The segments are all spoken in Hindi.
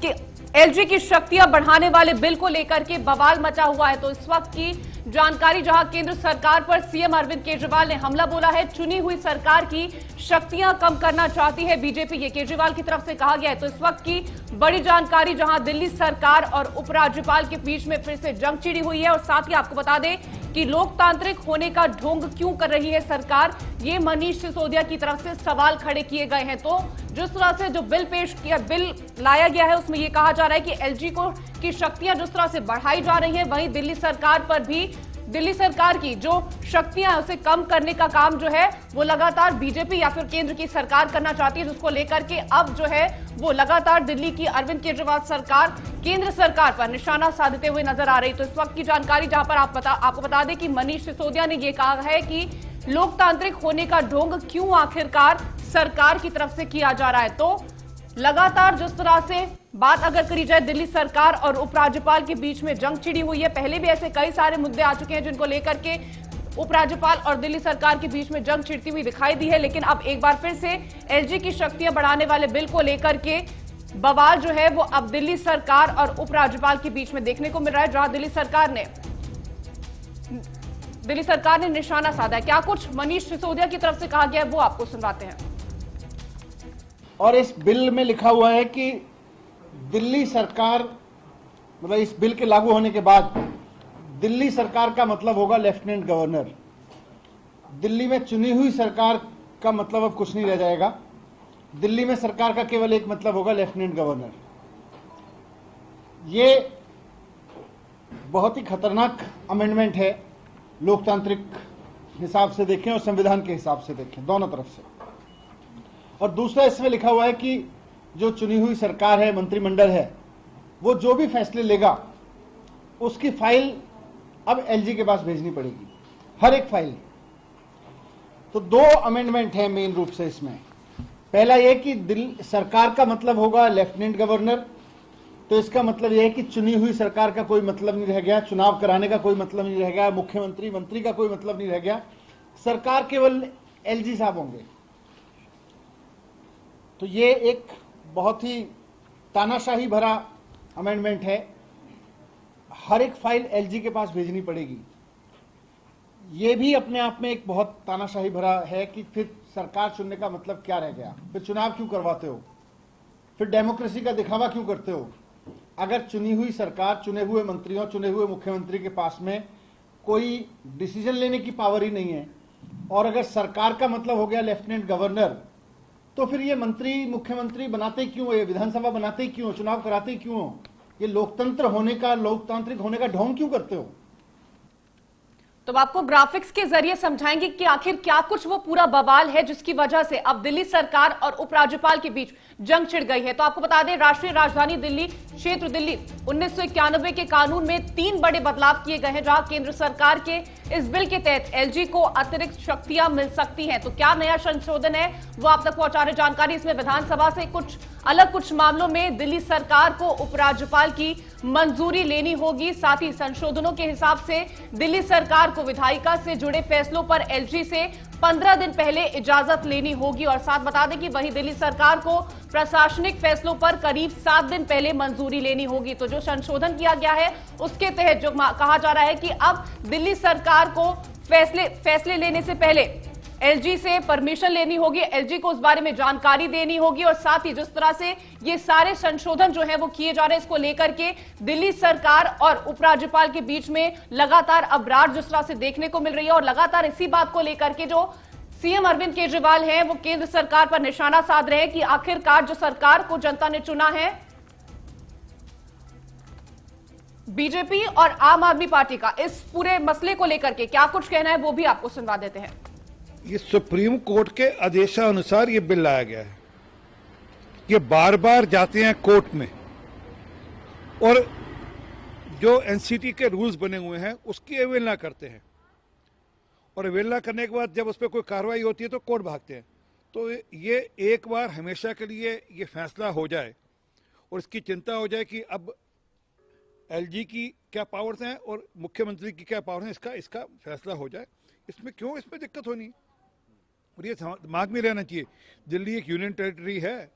कि एलजी की शक्तियां बढ़ाने वाले बिल को लेकर के बवाल मचा हुआ है। तो इस वक्त की जानकारी, जहां केंद्र सरकार पर सीएम अरविंद केजरीवाल ने हमला बोला है, चुनी हुई सरकार की शक्तियां कम करना चाहती है बीजेपी, ये केजरीवाल की तरफ से कहा गया है। तो इस वक्त की बड़ी जानकारी, जहां दिल्ली सरकार और उपराज्यपाल के बीच में फिर से जंग छिड़ी हुई है। और साथ ही आपको बता दें कि लोकतांत्रिक होने का ढोंग क्यों कर रही है सरकार, ये मनीष सिसोदिया की तरफ से सवाल खड़े किए गए हैं। तो जिस तरह से जो बिल लाया गया है, उसमें यह कहा जा रहा है कि एलजी की शक्तियां जिस तरह से बढ़ाई जा रही हैं, वहीं दिल्ली सरकार पर भी, दिल्ली सरकार की जो शक्तियां उसे कम करने का काम जो है वो लगातार बीजेपी या फिर केंद्र की सरकार करना चाहती है, जिसको लेकर के अब जो है वो लगातार दिल्ली की अरविंद केजरीवाल सरकार केंद्र सरकार पर निशाना साधते हुए नजर आ रही। तो इस वक्त की जानकारी, जहां पर आपको बता दें कि मनीष सिसोदिया ने यह कहा है कि लोकतांत्रिक होने का ढोंग क्यों आखिरकार सरकार की तरफ से किया जा रहा है। तो लगातार जिस तरह से बात अगर करी जाए, दिल्ली सरकार और उपराज्यपाल के बीच में जंग छिड़ी हुई है। पहले भी ऐसे कई सारे मुद्दे आ चुके हैं जिनको लेकर के उपराज्यपाल और दिल्ली सरकार के बीच में जंग छिड़ती हुई दिखाई दी है। लेकिन अब एक बार फिर से एलजी की शक्तियां बढ़ाने वाले बिल को लेकर के बवाल जो है वो अब दिल्ली सरकार और उपराज्यपाल के बीच में देखने को मिल रहा है, जहां दिल्ली सरकार ने निशाना साधा है। क्या कुछ मनीष सिसोदिया की तरफ से कहा गया है, वो आपको सुनवाते हैं। और इस बिल में लिखा हुआ है कि दिल्ली सरकार, मतलब इस बिल के लागू होने के बाद दिल्ली सरकार का मतलब होगा लेफ्टिनेंट गवर्नर। दिल्ली में चुनी हुई सरकार का मतलब अब कुछ नहीं रह जाएगा। दिल्ली में सरकार का केवल एक मतलब होगा, लेफ्टिनेंट गवर्नर। ये बहुत ही खतरनाक अमेंडमेंट है, लोकतांत्रिक हिसाब से देखें और संविधान के हिसाब से देखें, दोनों तरफ से। और दूसरा, इसमें लिखा हुआ है कि जो चुनी हुई सरकार है, मंत्रिमंडल है, वो जो भी फैसले लेगा उसकी फाइल अब एलजी के पास भेजनी पड़ेगी, हर एक फाइल। तो दो अमेंडमेंट है मेन रूप से इसमें। पहला यह कि दिल्ली सरकार का मतलब होगा लेफ्टिनेंट गवर्नर, तो इसका मतलब यह है कि चुनी हुई सरकार का कोई मतलब नहीं रह गया, चुनाव कराने का कोई मतलब नहीं रह गया, मुख्यमंत्री मंत्री का कोई मतलब नहीं रह गया, सरकार केवल एलजी साहब होंगे। तो ये एक बहुत ही तानाशाही भरा अमेंडमेंट है, हर एक फाइल एलजी के पास भेजनी पड़ेगी। ये भी अपने आप में एक बहुत तानाशाही भरा है कि फिर सरकार चुनने का मतलब क्या रह गया, फिर चुनाव क्यों करवाते हो, फिर डेमोक्रेसी का दिखावा क्यों करते हो। अगर चुनी हुई सरकार, चुने हुए मंत्रियों, चुने हुए मुख्यमंत्री के पास में कोई डिसीजन लेने की पावर ही नहीं है, और अगर सरकार का मतलब हो गया लेफ्टिनेंट गवर्नर, तो फिर ये मंत्री मुख्यमंत्री बनाते क्यों, ये विधानसभा बनाते क्यों, चुनाव कराते क्यों, ये लोकतंत्र होने का, लोकतांत्रिक होने का ढोंग क्यों करते हो। तो आपको ग्राफिक्स के जरिए समझाएंगे कि आखिर क्या कुछ वो पूरा बवाल है जिसकी वजह से अब दिल्ली सरकार और उपराज्यपाल के बीच जंग छिड़ गई है। तो आपको बता दें, राष्ट्रीय राजधानी दिल्ली क्षेत्र दिल्ली 1991 के कानून में 3 बड़े बदलाव किए गए हैं, जहां केंद्र सरकार के इस बिल के तहत एलजी को अतिरिक्त शक्तियां मिल सकती हैं। तो क्या नया संशोधन है वो आप तक पहुंचा रहे जानकारी। इसमें विधानसभा से कुछ मामलों में दिल्ली सरकार को उपराज्यपाल की मंजूरी लेनी होगी। साथ ही संशोधनों के हिसाब से दिल्ली सरकार को विधायिका से जुड़े फैसलों पर एलजी से 15 दिन पहले इजाजत लेनी होगी। और साथ बता दें कि वहीं दिल्ली सरकार को प्रशासनिक फैसलों पर करीब 7 दिन पहले मंजूरी लेनी होगी। तो जो संशोधन किया गया है उसके तहत जो कहा जा रहा है कि अब दिल्ली सरकार को फैसले लेने से पहले एलजी से परमिशन लेनी होगी, एलजी को उस बारे में जानकारी देनी होगी। और साथ ही जिस तरह से ये सारे संशोधन जो है वो किए जा रहे हैं, इसको लेकर के दिल्ली सरकार और उपराज्यपाल के बीच में लगातार अबरार जिस तरह से देखने को मिल रही है। और लगातार इसी बात को लेकर के जो सीएम अरविंद केजरीवाल हैं वो केंद्र सरकार पर निशाना साध रहे हैं कि आखिरकार जो सरकार को जनता ने चुना है, बीजेपी और आम आदमी पार्टी का इस पूरे मसले को लेकर के क्या कुछ कहना है वो भी आपको सुनवा देते हैं। ये सुप्रीम कोर्ट के आदेशानुसार ये बिल लाया गया है। ये बार बार जाते हैं कोर्ट में, और जो एनसीटी के रूल्स बने हुए हैं उसकी अवहेलना करते हैं, और अवहेलना करने के बाद जब उस पर कोई कार्रवाई होती है तो कोर्ट भागते हैं। तो ये एक बार हमेशा के लिए ये फैसला हो जाए और इसकी चिंता हो जाए कि अब एलजी की क्या पावर्स हैं और मुख्यमंत्री की क्या पावर हैं, इसका फैसला हो जाए। इसमें दिक्कत होनी है, और ये दिमाग में रहना चाहिए। दिल्ली एक यूनियन टेरिटरी है,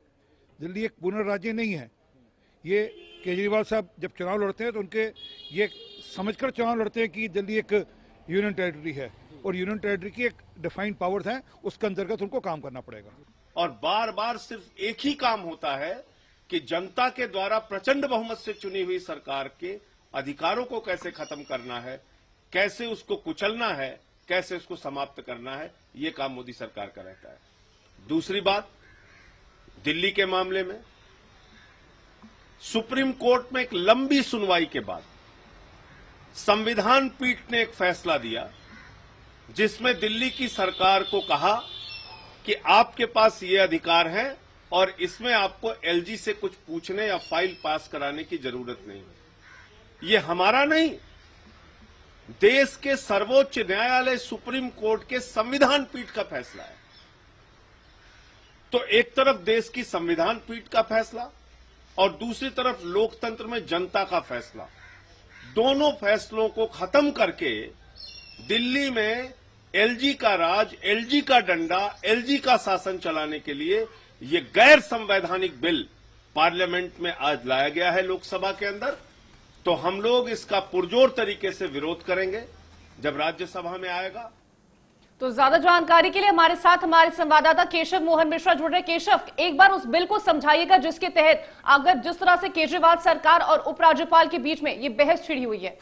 दिल्ली एक पूर्ण राज्य नहीं है। ये केजरीवाल साहब जब चुनाव लड़ते हैं तो उनके ये समझकर चुनाव लड़ते हैं कि दिल्ली एक यूनियन टेरिटरी है और यूनियन टेरिटरी की एक डिफाइंड पावर्स हैं, उसके अंतर्गत उनको काम करना पड़ेगा। और बार बार सिर्फ एक ही काम होता है कि जनता के द्वारा प्रचंड बहुमत से चुनी हुई सरकार के अधिकारों को कैसे खत्म करना है, कैसे उसको कुचलना है, कैसे उसको समाप्त करना है, ये काम मोदी सरकार का रहता है। दूसरी बात, दिल्ली के मामले में सुप्रीम कोर्ट में एक लंबी सुनवाई के बाद संविधान पीठ ने एक फैसला दिया जिसमें दिल्ली की सरकार को कहा कि आपके पास ये अधिकार है और इसमें आपको एलजी से कुछ पूछने या फाइल पास कराने की जरूरत नहीं है। ये हमारा नहीं, देश के सर्वोच्च न्यायालय सुप्रीम कोर्ट के संविधान पीठ का फैसला है। तो एक तरफ देश की संविधान पीठ का फैसला और दूसरी तरफ लोकतंत्र में जनता का फैसला, दोनों फैसलों को खत्म करके दिल्ली में एलजी का राज, एलजी का डंडा, एलजी का शासन चलाने के लिए ये गैर संवैधानिक बिल पार्लियामेंट में आज लाया गया है लोकसभा के अंदर। तो हम लोग इसका पुरजोर तरीके से विरोध करेंगे जब राज्यसभा में आएगा। तो ज्यादा जानकारी के लिए हमारे साथ हमारे संवाददाता केशव मोहन मिश्रा जुड़ रहे। केशव, एक बार उस बिल को समझाइएगा जिसके तहत अगर जिस तरह से केजरीवाल सरकार और उपराज्यपाल के बीच में ये बहस छिड़ी हुई है।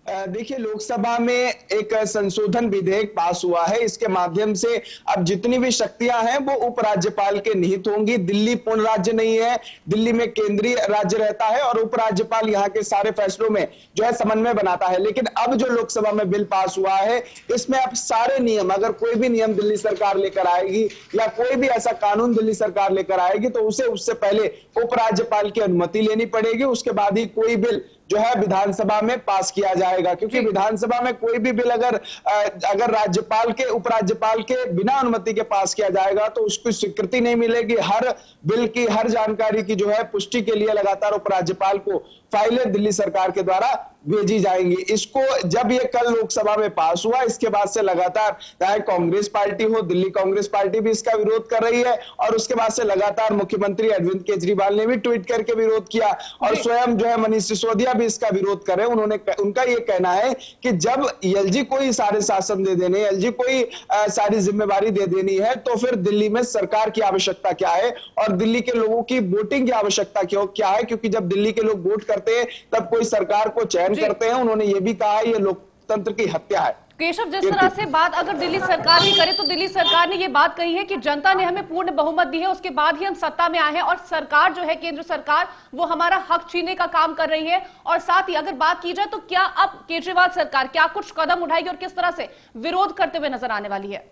देखिए, लोकसभा में एक संशोधन विधेयक पास हुआ है। इसके माध्यम से अब जितनी भी शक्तियां हैं वो उपराज्यपाल के निहित होंगी। दिल्ली पूर्ण राज्य नहीं है, दिल्ली में केंद्रीय राज्य रहता है और उपराज्यपाल यहाँ के सारे फैसलों में जो है समन्वय बनाता है। लेकिन अब जो लोकसभा में बिल पास हुआ है, इसमें अब सारे नियम, अगर कोई भी नियम दिल्ली सरकार लेकर आएगी या कोई भी ऐसा कानून दिल्ली सरकार लेकर आएगी तो उसे उससे पहले उपराज्यपाल की अनुमति लेनी पड़ेगी। उसके बाद ही कोई बिल जो है विधानसभा में पास किया जाएगा, क्योंकि विधानसभा में कोई भी बिल अगर राज्यपाल के उपराज्यपाल के बिना अनुमति के पास किया जाएगा तो उसकी स्वीकृति नहीं मिलेगी। हर बिल की, हर जानकारी की जो है पुष्टि के लिए लगातार उपराज्यपाल को फाइलें दिल्ली सरकार के द्वारा भेजी जाएंगी। इसको जब ये कल लोकसभा में पास हुआ, इसके बाद से लगातार चाहे कांग्रेस पार्टी हो, दिल्ली कांग्रेस पार्टी भी इसका विरोध कर रही है और उसके बाद से लगातार मुख्यमंत्री अरविंद केजरीवाल ने भी ट्वीट करके विरोध किया और स्वयं जो है मनीष सिसोदिया भी इसका विरोध कर रहे हैं। उनका ये कहना है कि जब एलजी को ही सारे शासन दे देने, एलजी को ही सारी जिम्मेवारी दे देनी है तो फिर दिल्ली में सरकार की आवश्यकता क्या है और दिल्ली के लोगों की वोटिंग की आवश्यकता क्या है, क्योंकि जब दिल्ली के लोग वोट करते हैं तब कोई सरकार को चयन करते हैं। उन्होंने ये भी कहा है ये लोकतंत्र की हत्या है। केशव, जिस तरह से बात अगर दिल्ली सरकार भी करे तो दिल्ली सरकार ने ये बात कही है कि जनता ने हमें पूर्ण बहुमत दी है, उसके बाद ही हम सत्ता में आए हैं और सरकार जो है केंद्र सरकार वो हमारा हक छीनने का काम कर रही है। और साथ ही अगर बात की जाए तो क्या अब केजरीवाल सरकार क्या कुछ कदम उठाएगी और किस तरह से विरोध करते हुए नजर आने वाली है?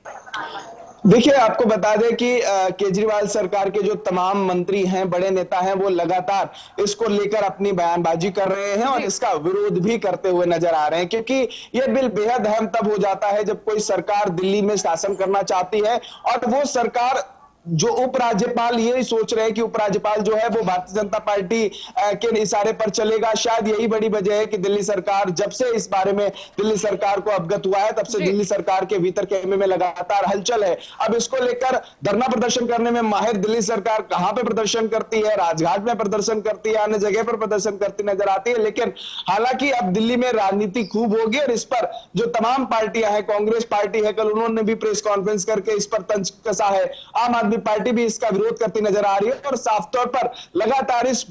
देखिए, आपको बता दें कि केजरीवाल सरकार के जो तमाम मंत्री हैं, बड़े नेता हैं, वो लगातार इसको लेकर अपनी बयानबाजी कर रहे हैं और इसका विरोध भी करते हुए नजर आ रहे हैं, क्योंकि यह बिल बेहद अहम तब हो जाता है जब कोई सरकार दिल्ली में शासन करना चाहती है और वो सरकार जो उपराज्यपाल यही सोच रहे हैं कि उपराज्यपाल जो है वो भारतीय जनता पार्टी के इशारे पर चलेगा। शायद यही बड़ी वजह है कि दिल्ली सरकार जब से इस बारे में दिल्ली सरकार को अवगत हुआ है तब से दिल्ली सरकार के भीतर खेमे में लगातार हलचल है। अब इसको लेकर धरना प्रदर्शन करने में माहिर दिल्ली सरकार कहां पे प्रदर्शन करती है, राजघाट में प्रदर्शन करती है, अन्य जगह पर प्रदर्शन करती नजर आती है। लेकिन हालांकि अब दिल्ली में राजनीति खूब होगी और इस पर जो तमाम पार्टियां हैं, कांग्रेस पार्टी है, कल उन्होंने भी प्रेस कॉन्फ्रेंस करके इस पर तंज कसा है, आम आदमी पार्टी भी इसका विरोध करती नजर आ रही है और साफ तौर पर लगातार इस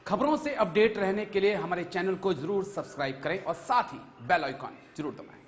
खबरों से अपडेट रहने के लिए हमारे चैनल को जरूर सब्सक्राइब करें और साथ ही बेल आइकॉन जरूर दबाएं।